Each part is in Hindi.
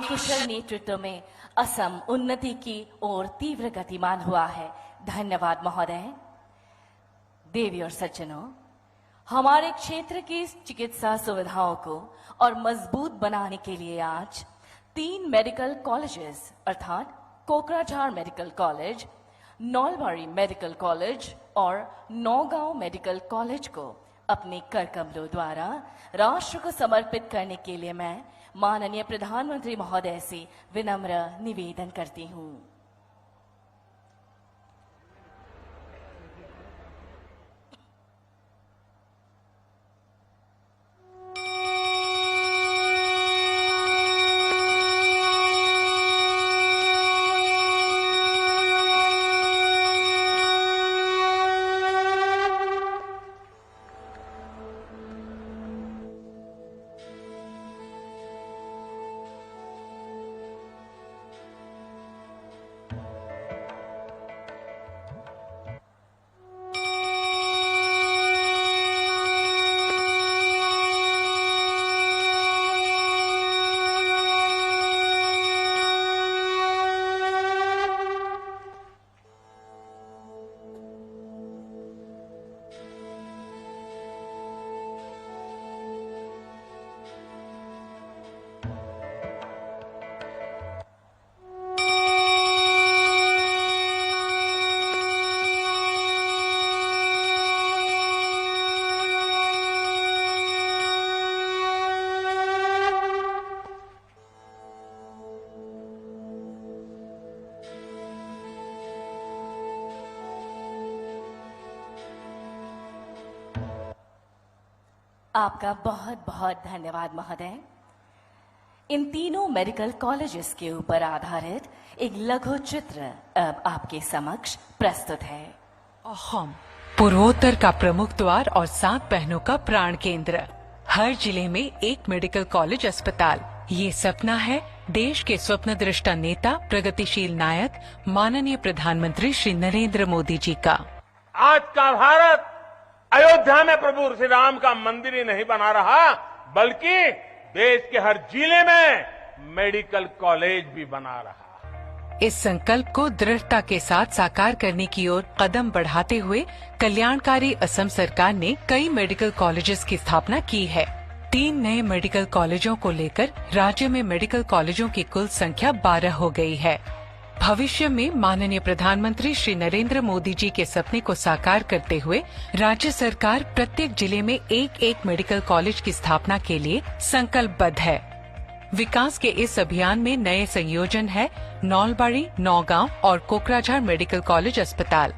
कुशल नेतृत्व में असम उन्नति की ओर तीव्र गतिमान हुआ है। धन्यवाद महोदय। देवी और सज्जनों, हमारे क्षेत्र की चिकित्सा सुविधाओं को और मजबूत बनाने के लिए आज 3 मेडिकल कॉलेजेस अर्थात Kokrajhar medical college, Nalbari medical college और नौगांव मेडिकल कॉलेज को अपने कर कमलों द्वारा राष्ट्र को समर्पित करने के लिए मैं माननीय प्रधानमंत्री महोदय से विनम्र निवेदन करती हूँ। आपका बहुत बहुत धन्यवाद महोदय। इन तीनों मेडिकल कॉलेजेस के ऊपर आधारित एक लघु चित्र अब आपके समक्ष प्रस्तुत है। अहोम पूर्वोत्तर का प्रमुख द्वार और 7 बहनों का प्राण केंद्र। हर जिले में एक मेडिकल कॉलेज अस्पताल। ये सपना है देश के स्वप्न दृष्टा नेता, प्रगतिशील नायक, माननीय प्रधानमंत्री श्री नरेंद्र मोदी जी का। आज का भारत अयोध्या में प्रभु श्री राम का मंदिर ही नहीं बना रहा, बल्कि देश के हर जिले में मेडिकल कॉलेज भी बना रहा। इस संकल्प को दृढ़ता के साथ साकार करने की ओर कदम बढ़ाते हुए कल्याणकारी असम सरकार ने कई मेडिकल कॉलेजेस की स्थापना की है। 3 नए मेडिकल कॉलेजों को लेकर राज्य में मेडिकल कॉलेजों की कुल संख्या 12 हो गई है। भविष्य में माननीय प्रधानमंत्री श्री नरेंद्र मोदी जी के सपने को साकार करते हुए राज्य सरकार प्रत्येक जिले में एक मेडिकल कॉलेज की स्थापना के लिए संकल्पबद्ध है। विकास के इस अभियान में नए संयोजन है नौलबाड़ी, नौगांव और कोकराझार मेडिकल कॉलेज अस्पताल।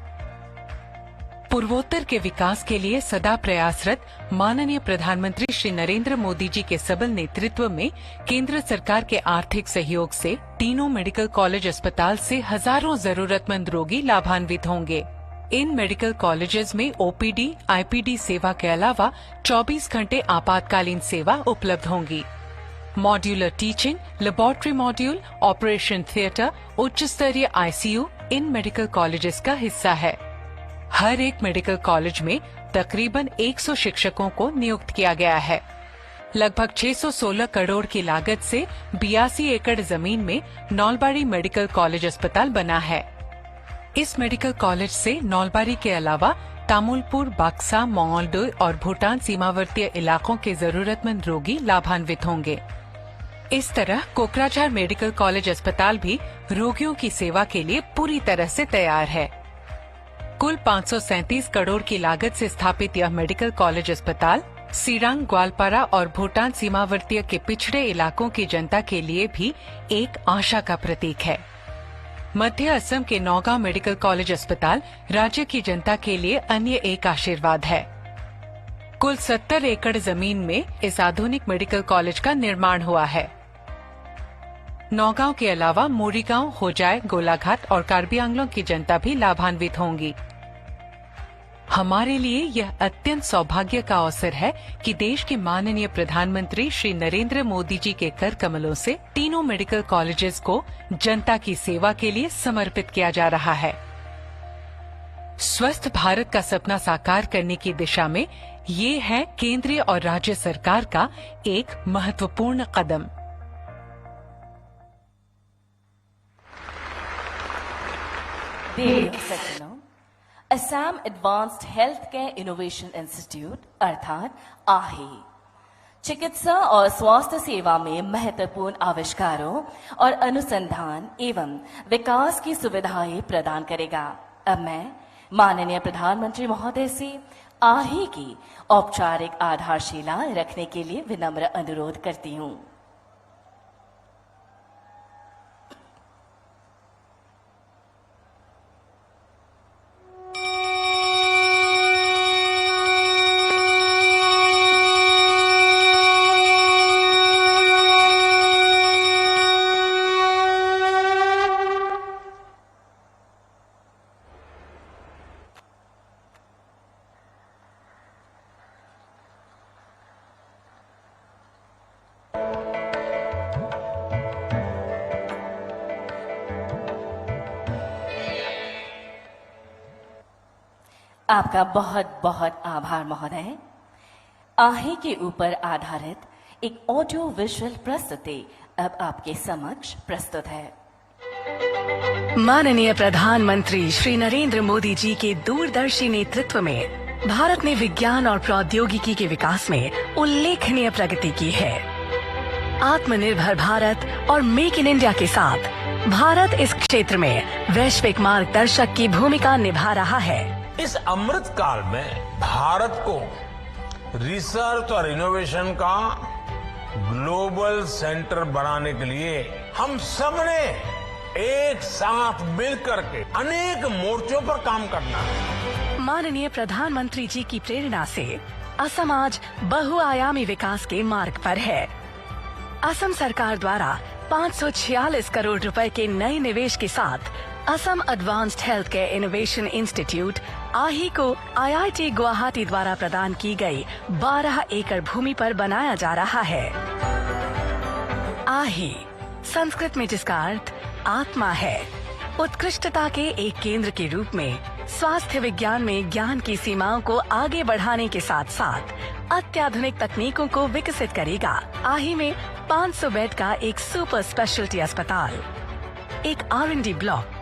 पूर्वोत्तर के विकास के लिए सदा प्रयासरत माननीय प्रधानमंत्री श्री नरेंद्र मोदी जी के सबल नेतृत्व में केंद्र सरकार के आर्थिक सहयोग से तीनों मेडिकल कॉलेज अस्पताल से हजारों जरूरतमंद रोगी लाभान्वित होंगे। इन मेडिकल कॉलेजेस में ओपीडी, आईपीडी सेवा के अलावा 24 घंटे आपातकालीन सेवा उपलब्ध होंगी। Modular teaching, laboratory module, operation theatre, उच्च स्तरीय आईसीयू इन मेडिकल कॉलेजेस का हिस्सा है। हर एक मेडिकल कॉलेज में तकरीबन 100 शिक्षकों को नियुक्त किया गया है। लगभग 616 करोड़ की लागत से 82 एकड़ जमीन में नौलबाड़ी मेडिकल कॉलेज अस्पताल बना है। इस मेडिकल कॉलेज से नौलबाड़ी के अलावा तामुलपुर, बक्सा, मंगोलडोई और भूटान सीमावर्ती इलाकों के जरूरतमंद रोगी लाभान्वित होंगे। इस तरह कोकराझार मेडिकल कॉलेज अस्पताल भी रोगियों की सेवा के लिए पूरी तरह से तैयार है। कुल 537 करोड़ की लागत से स्थापित यह मेडिकल कॉलेज अस्पताल सिरांग, ग्वालपारा और भूटान सीमावर्ती के पिछड़े इलाकों की जनता के लिए भी एक आशा का प्रतीक है। मध्य असम के नौगांव मेडिकल कॉलेज अस्पताल राज्य की जनता के लिए अन्य एक आशीर्वाद है। कुल 70 एकड़ जमीन में इस आधुनिक मेडिकल कॉलेज का निर्माण हुआ है। नौगांव के अलावा मोरीगांव, होजाय, गोलाघाट और कार्बी आंगलों की जनता भी लाभान्वित होंगी। हमारे लिए यह अत्यंत सौभाग्य का अवसर है कि देश के माननीय प्रधानमंत्री श्री नरेंद्र मोदी जी के कर कमलों से तीनों मेडिकल कॉलेजेस को जनता की सेवा के लिए समर्पित किया जा रहा है। स्वस्थ भारत का सपना साकार करने की दिशा में ये है केंद्रीय और राज्य सरकार का एक महत्वपूर्ण कदम। देवी और सज्जनों, Assam advanced health care innovation institute अर्थात आही चिकित्सा और स्वास्थ्य सेवा में महत्वपूर्ण आविष्कारों और अनुसंधान एवं विकास की सुविधाएं प्रदान करेगा। अब मैं माननीय प्रधानमंत्री महोदय से आही की औपचारिक आधारशिला रखने के लिए विनम्र अनुरोध करती हूं। आपका बहुत बहुत आभार महोदय। आही के ऊपर आधारित एक ऑडियो विजुअल प्रस्तुति अब आपके समक्ष प्रस्तुत है। माननीय प्रधानमंत्री श्री नरेंद्र मोदी जी के दूरदर्शी नेतृत्व में भारत ने विज्ञान और प्रौद्योगिकी के विकास में उल्लेखनीय प्रगति की है। आत्मनिर्भर भारत और मेक इन इंडिया के साथ भारत इस क्षेत्र में वैश्विक मार्गदर्शक की भूमिका निभा रहा है। इस अमृत काल में भारत को रिसर्च और इनोवेशन का ग्लोबल सेंटर बनाने के लिए हम सब ने एक साथ मिलकर के अनेक मोर्चों पर काम करना है। माननीय प्रधानमंत्री जी की प्रेरणा से असम आज बहुआयामी विकास के मार्ग पर है। असम सरकार द्वारा 546 करोड़ रुपए के नए निवेश के साथ Assam advanced health care innovation institute आही को IIT गुवाहाटी द्वारा प्रदान की गई 12 एकड़ भूमि पर बनाया जा रहा है। आही संस्कृत में जिसका अर्थ आत्मा है, उत्कृष्टता के एक केंद्र के रूप में स्वास्थ्य विज्ञान में ज्ञान की सीमाओं को आगे बढ़ाने के साथ साथ अत्याधुनिक तकनीकों को विकसित करेगा। आही में 500 बेड का एक सुपर स्पेशलिटी अस्पताल, एक R&D ब्लॉक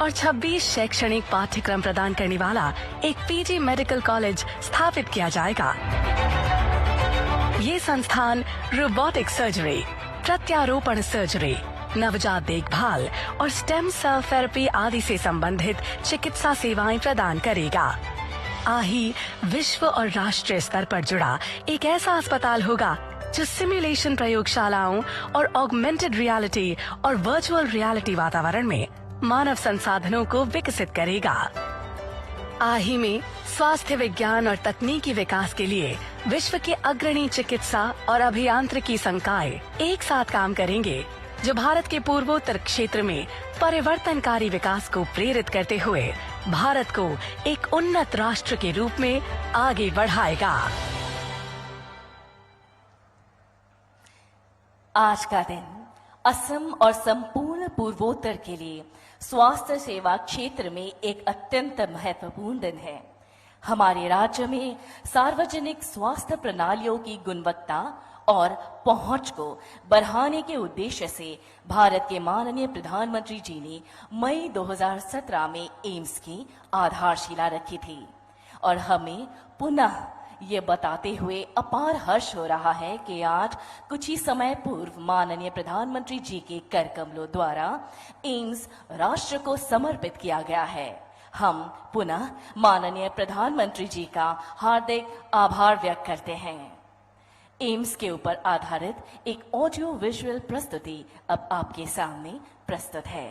और 26 शैक्षणिक पाठ्यक्रम प्रदान करने वाला एक PG मेडिकल कॉलेज स्थापित किया जाएगा। ये संस्थान रोबोटिक सर्जरी, प्रत्यारोपण सर्जरी, नवजात देखभाल और स्टेम सेल थेरेपी आदि से संबंधित चिकित्सा सेवाएं प्रदान करेगा। आही विश्व और राष्ट्रीय स्तर पर जुड़ा एक ऐसा अस्पताल होगा जो सिमुलेशन प्रयोगशालाओं और ऑगमेंटेड रियलिटी और वर्चुअल रियलिटी वातावरण में मानव संसाधनों को विकसित करेगा। आही में स्वास्थ्य विज्ञान और तकनीकी विकास के लिए विश्व के अग्रणी चिकित्सा और अभियांत्रिकी संकाय एक साथ काम करेंगे, जो भारत के पूर्वोत्तर क्षेत्र में परिवर्तनकारी विकास को प्रेरित करते हुए भारत को एक उन्नत राष्ट्र के रूप में आगे बढ़ाएगा। आज का दिन असम और संपूर्ण पूर्वोत्तर के लिए स्वास्थ्य सेवा क्षेत्र में एक अत्यंत महत्वपूर्ण दिन है। हमारे राज्य में सार्वजनिक स्वास्थ्य प्रणालियों की गुणवत्ता और पहुंच को बढ़ाने के उद्देश्य से भारत के माननीय प्रधानमंत्री जी ने मई 2017 में एम्स की आधारशिला रखी थी और हमें पुनः ये बताते हुए अपार हर्ष हो रहा है कि आज कुछ ही समय पूर्व माननीय प्रधानमंत्री जी के कर कमलों द्वारा एम्स राष्ट्र को समर्पित किया गया है। हम पुनः माननीय प्रधानमंत्री जी का हार्दिक आभार व्यक्त करते हैं। एम्स के ऊपर आधारित एक ऑडियो विजुअल प्रस्तुति अब आपके सामने प्रस्तुत है।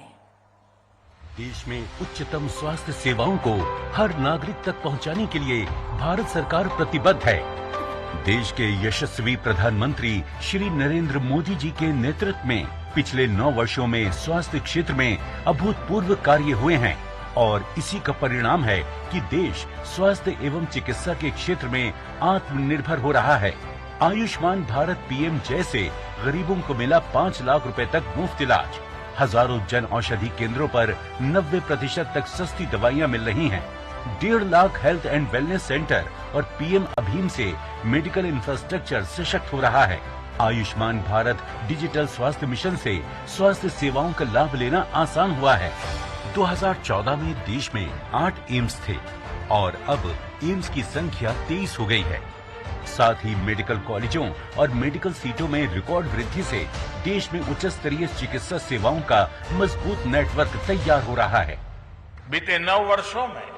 देश में उच्चतम स्वास्थ्य सेवाओं को हर नागरिक तक पहुंचाने के लिए भारत सरकार प्रतिबद्ध है। देश के यशस्वी प्रधानमंत्री श्री नरेंद्र मोदी जी के नेतृत्व में पिछले 9 वर्षों में स्वास्थ्य क्षेत्र में अभूतपूर्व कार्य हुए हैं और इसी का परिणाम है कि देश स्वास्थ्य एवं चिकित्सा के क्षेत्र में आत्मनिर्भर हो रहा है। आयुष्मान भारत PM जैसे गरीबों को मिला 5 लाख रुपए तक मुफ्त इलाज, हजारों जन औषधि केंद्रों पर 90% तक सस्ती दवाइयां मिल रही हैं। 1.5 lakh health and wellness centre और PM अभीम से मेडिकल इंफ्रास्ट्रक्चर सशक्त हो रहा है। आयुष्मान भारत डिजिटल स्वास्थ्य मिशन से स्वास्थ्य सेवाओं का लाभ लेना आसान हुआ है। 2014 में देश में 8 एम्स थे और अब एम्स की संख्या 23 हो गई है। साथ ही मेडिकल कॉलेजों और मेडिकल सीटों में रिकॉर्ड वृद्धि से देश में उच्च स्तरीय चिकित्सा सेवाओं का मजबूत नेटवर्क तैयार हो रहा है। बीते 9 वर्षों में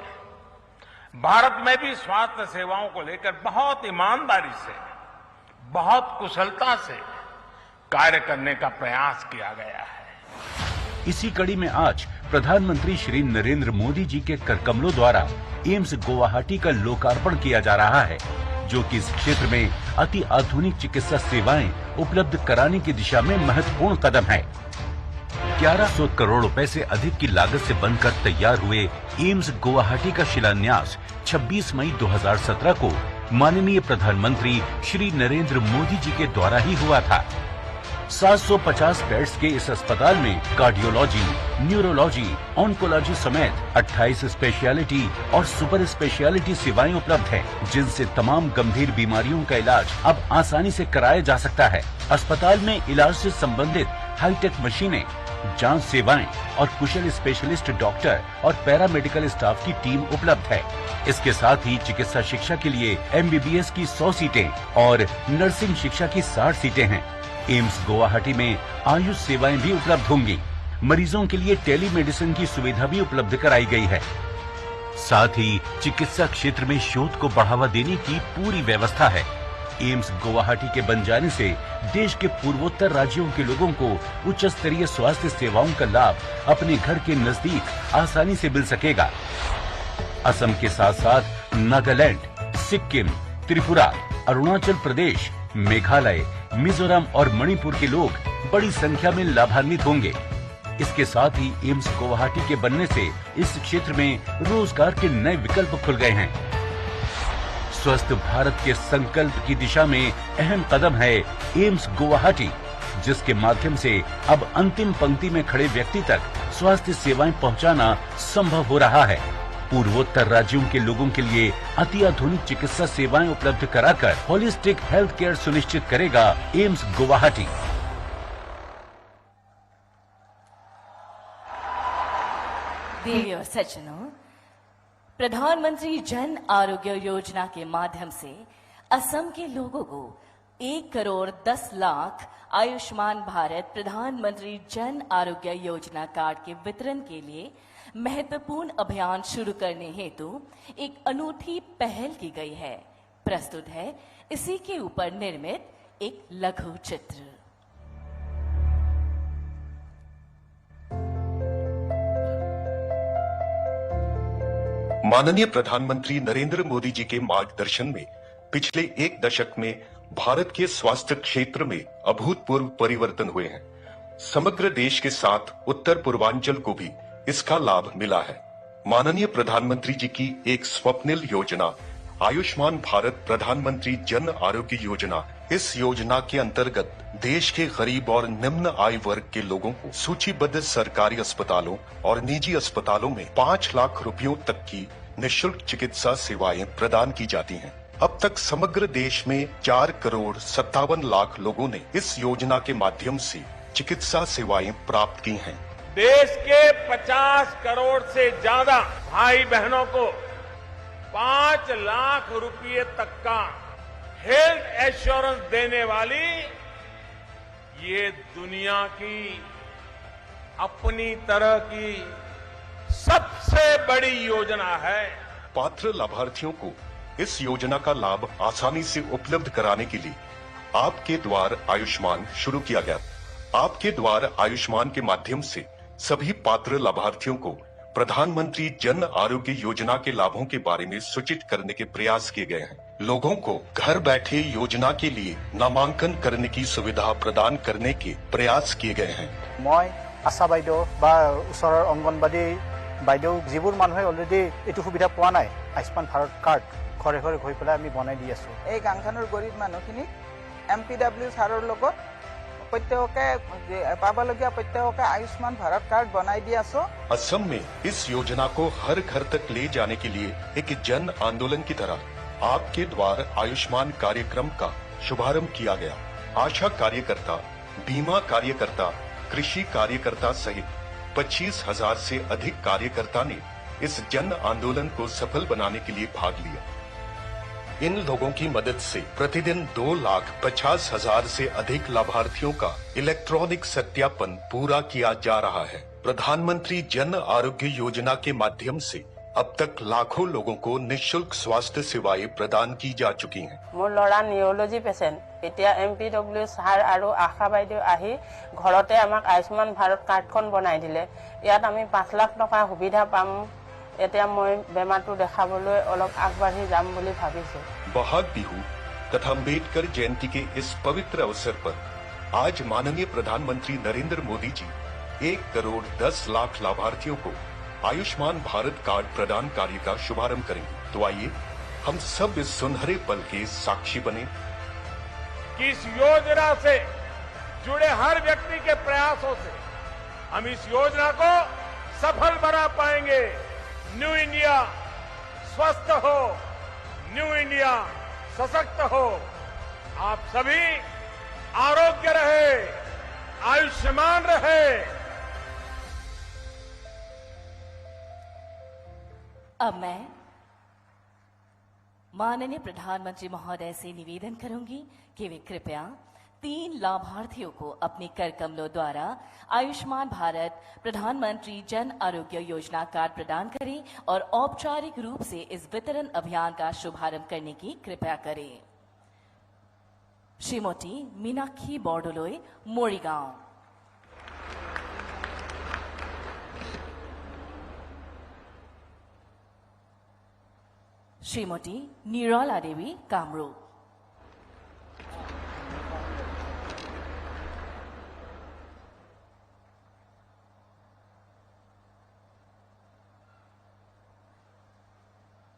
भारत में भी स्वास्थ्य सेवाओं को लेकर बहुत ईमानदारी से, बहुत कुशलता से कार्य करने का प्रयास किया गया है। इसी कड़ी में आज प्रधानमंत्री श्री नरेंद्र मोदी जी के करकमलों द्वारा एम्स गुवाहाटी का लोकार्पण किया जा रहा है, जो कि इस क्षेत्र में अति आधुनिक चिकित्सा सेवाएं उपलब्ध कराने की दिशा में महत्वपूर्ण कदम है। 1100 करोड़ रुपए से अधिक की लागत से बनकर तैयार हुए एम्स गुवाहाटी का शिलान्यास 26 मई 2017 को माननीय प्रधानमंत्री श्री नरेंद्र मोदी जी के द्वारा ही हुआ था। 750 बेड्स के इस अस्पताल में कार्डियोलॉजी, न्यूरोलॉजी, ऑन्कोलॉजी समेत 28 स्पेशलिटी और सुपर स्पेशलिटी सेवाएं उपलब्ध हैं, जिनसे तमाम गंभीर बीमारियों का इलाज अब आसानी से कराया जा सकता है। अस्पताल में इलाज से संबंधित हाईटेक मशीनें, जांच सेवाएं और कुशल स्पेशलिस्ट डॉक्टर और पैरामेडिकल स्टाफ की टीम उपलब्ध है। इसके साथ ही चिकित्सा शिक्षा के लिए MBBS की 100 सीटें और नर्सिंग शिक्षा की 60 सीटें हैं। एम्स गुवाहाटी में आयुष सेवाएं भी उपलब्ध होंगी। मरीजों के लिए टेलीमेडिसिन की सुविधा भी उपलब्ध कराई गई है। साथ ही चिकित्सा क्षेत्र में शोध को बढ़ावा देने की पूरी व्यवस्था है। एम्स गुवाहाटी के बन जाने से देश के पूर्वोत्तर राज्यों के लोगों को उच्च स्तरीय स्वास्थ्य सेवाओं का लाभ अपने घर के नजदीक आसानी से मिल सकेगा। असम के साथ साथ नागालैंड, सिक्किम, त्रिपुरा, अरुणाचल प्रदेश, मेघालय, मिजोरम और मणिपुर के लोग बड़ी संख्या में लाभान्वित होंगे। इसके साथ ही एम्स गुवाहाटी के बनने से इस क्षेत्र में रोजगार के नए विकल्प खुल गए हैं। स्वस्थ भारत के संकल्प की दिशा में अहम कदम है एम्स गुवाहाटी, जिसके माध्यम से अब अंतिम पंक्ति में खड़े व्यक्ति तक स्वास्थ्य सेवाएं पहुंचाना संभव हो रहा है। पूर्वोत्तर राज्यों के लोगों के लिए अति आधुनिक चिकित्सा सेवाएं उपलब्ध कराकर होलिस्टिक हेल्थ केयर सुनिश्चित करेगा एम्स गुवाहाटी। देवी और सज्जनों, प्रधानमंत्री जन आरोग्य योजना के माध्यम से असम के लोगों को 1 करोड़ 10 लाख आयुष्मान भारत प्रधानमंत्री जन आरोग्य योजना कार्ड के वितरण के लिए महत्वपूर्ण अभियान शुरू करने हेतु एक अनूठी पहल की गई है। प्रस्तुत है इसी के ऊपर निर्मित एक लघु चित्र। माननीय प्रधानमंत्री नरेंद्र मोदी जी के मार्गदर्शन में पिछले 1 दशक में भारत के स्वास्थ्य क्षेत्र में अभूतपूर्व परिवर्तन हुए हैं। समग्र देश के साथ उत्तर पूर्वांचल को भी इसका लाभ मिला है। माननीय प्रधानमंत्री जी की एक स्वप्निल योजना आयुष्मान भारत प्रधानमंत्री जन आरोग्य योजना, इस योजना के अंतर्गत देश के गरीब और निम्न आय वर्ग के लोगों को सूचीबद्ध सरकारी अस्पतालों और निजी अस्पतालों में 5 लाख रुपयों तक की निःशुल्क चिकित्सा सेवाएं प्रदान की जाती हैं। अब तक समग्र देश में 4 करोड़ 57 लाख लोगों ने इस योजना के माध्यम से चिकित्सा सेवाएं प्राप्त की हैं। देश के 50 करोड़ से ज्यादा भाई बहनों को 5 लाख रुपए तक का हेल्थ एश्योरेंस देने वाली ये दुनिया की अपनी तरह की सबसे बड़ी योजना है। पात्र लाभार्थियों को इस योजना का लाभ आसानी से उपलब्ध कराने के लिए आपके द्वार आयुष्मान शुरू किया गया। आपके द्वार आयुष्मान के माध्यम से सभी पात्र लाभार्थियों को प्रधानमंत्री जन आरोग्य योजना के लाभों के बारे में सूचित करने के प्रयास किए गए हैं। लोगों को घर बैठे योजना के लिए नामांकन करने की सुविधा प्रदान करने के प्रयास किए गए हैं। मैं आशा बाइदेव बा उसर अंगनबाड़ी बाइदेव जिबुर मानुहे अलरेडी एटु सुविधा पोৱা নাই आयुष्मान भारत कार्ड घरे घरे गई पेলাই আমি বনাই দি আছো। এই গাঁওখনৰ গৰীব মানুহখিনি MPW ছাৰৰ লগত प्रत्येके पाबलगिया प्रत्येके आयुष्मान भारत कार्ड बनाई दिया सो। असम में इस योजना को हर घर तक ले जाने के लिए एक जन आंदोलन की तरह आपके द्वार आयुष्मान कार्यक्रम का शुभारंभ किया गया। आशा कार्यकर्ता, बीमा कार्यकर्ता, कृषि कार्यकर्ता सहित 25,000 से अधिक कार्यकर्ता ने इस जन आंदोलन को सफल बनाने के लिए भाग लिया। इन लोगों की मदद से प्रतिदिन 2,50,000 से अधिक लाभार्थियों का इलेक्ट्रॉनिक सत्यापन पूरा किया जा रहा है। प्रधानमंत्री जन आरोग्य योजना के माध्यम से अब तक लाखों लोगों को निःशुल्क स्वास्थ्य सेवाएं प्रदान की जा चुकी हैं। मोर लड़ा निउरोलॉजी पेशेंट एतिया MPW सार आरो आशा बाइदेउ आही घरते आमाक आयुष्मान भारत कार्डखन बनाई दिले। यात आमी 5 लाख टका सुविधा पाम। एतिया मैं बेमारটো देखाबोलै अलप आगबाढ़ी जाम बोली भाबिছো। बहाग बिहू तथा अम्बेडकर जयंती के इस पवित्र अवसर पर आज माननीय प्रधानमंत्री नरेंद्र मोदी जी 1,10,00,000 लाभार्थियों को आयुष्मान भारत कार्ड प्रदान कार्य का शुभारंभ करेंगे। तो आइए हम सब इस सुनहरे पल के साक्षी बने कि इस योजना से जुड़े हर व्यक्ति के प्रयासों से हम इस योजना को सफल बना पाएंगे। न्यू इंडिया स्वस्थ हो, न्यू इंडिया सशक्त हो, आप सभी आरोग्य रहे, आयुष्मान रहे। अब मैं माननीय प्रधानमंत्री महोदय से निवेदन करूंगी कि वे कृपया 3 लाभार्थियों को अपने कर कमलों द्वारा आयुष्मान भारत प्रधानमंत्री जन आरोग्य योजना कार्ड प्रदान करें और औपचारिक रूप से इस वितरण अभियान का शुभारंभ करने की कृपया करें। श्रीमती मीनाक्षी बॉर्डोलोई, मोरीगांव। श्रीमती निराला देवी, कामरूप।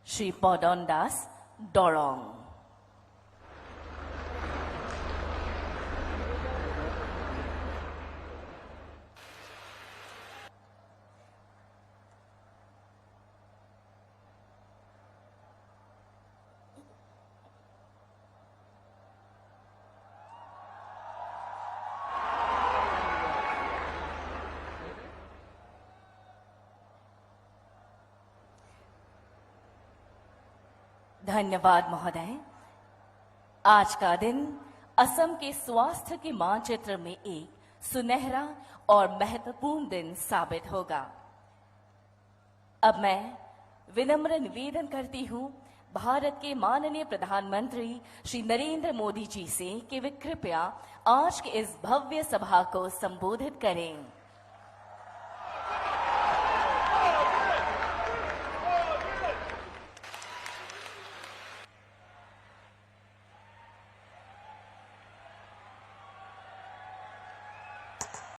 श्री पौडन दास, डोरोंग। धन्यवाद महोदय। आज का दिन असम के स्वास्थ्य के मानचित्र में एक सुनहरा और महत्वपूर्ण दिन साबित होगा। अब मैं विनम्र निवेदन करती हूं भारत के माननीय प्रधानमंत्री श्री नरेंद्र मोदी जी से कि वे कृपया आज के इस भव्य सभा को संबोधित करें।